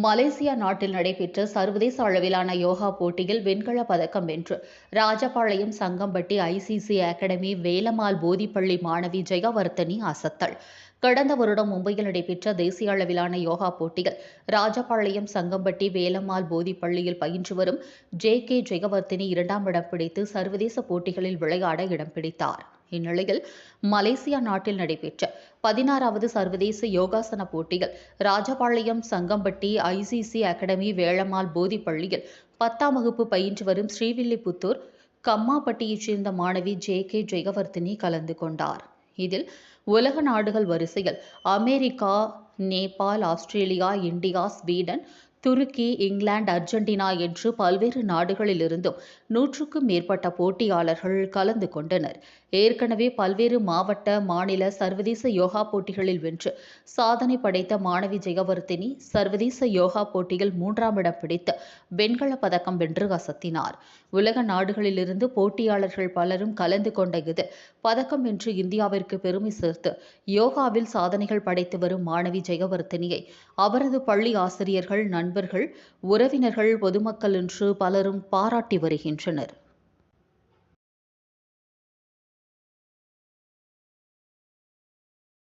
Malaysia நாட்டில் நடைபெற்ற சர்வதேச அளவிலான யோகா போட்டியில் வெண்கலப் பதக்கம் வென்று ராஜபாளையம் சங்கம்பட்டி ஐசிசி அகாடமி வேலம்மாள் போதிப்பள்ளி மாணவி ஜெயவர்த்தனி அசத்தல். கடந்த வருடம் மும்பையில் நடைபெற்ற தேசிய அளவிலான யோகா போட்டியில் ராஜபாளையம் சங்கம்பட்டி வேலம்மாள் போதிப்பள்ளியில் பயின்று வரும் கே ஜெயவர்த்தினி 2ஆம் இடம் பிடித்து சர்வதேச போட்டிகளில் விளையாட இடம் பிடித்தார். இந்நிலையில் மலேசியா நாட்டில் நடைபெற்ற 16வது சர்வதேச யோகாசன போட்டியில் ராஜபாளையம் சங்கம்பட்டி ஐசிசி அகாடமி வேலம்மாள் போதிப்பள்ளியில் 10ஆம் வகுப்பு பயின்று வரும் ஸ்ரீவில்லிபுத்தூர் கம்மாப்பட்டியைச் சேர்ந்த மாணவி கே ஜெயவர்த்தினி கலந்து கொண்டார். இதில் உலக நாடுகள் வரிசையில் America, Nepal, Australia, India, Sweden, துருக்கி, இங்கிலாந்து, அர்ஜென்டினா என்று பல்வேறு நாடுகளிலிருந்தும் 100க்கும் மேற்பட்ட போட்டியாளர்கள் கலந்து கொண்டனர். ஏற்கனவே பல்வேறு மாவட்ட, மாநில, சர்வதேச யோகா போட்டிகளில் வென்று சாதனை படைத்த மாணவி ஜெயவர்த்தினி சர்வதேச யோகா போட்டியில் 3ஆம் இடம் பிடித்து வெண்கலப் பதக்கம் வென்று அசத்தினார். உலக நாடுகளிலிருந்து போட்டியாளர்கள் பலரும் கலந்து கொண்ட இதில் பதக்கம் வென்று இந்தியாவிற்கு பெருமை சேர்த்து யோகாவில் சாதனைகள் படைத்து வரும் மாணவி ஜெயவர்த்தினியை அவரது பள்ளி ஆசிரியர்கள், நண்பர்கள், உறவினர்கள், பொதுமக்கள் என்று பலரும் பாராட்டி வருகின்றனர்.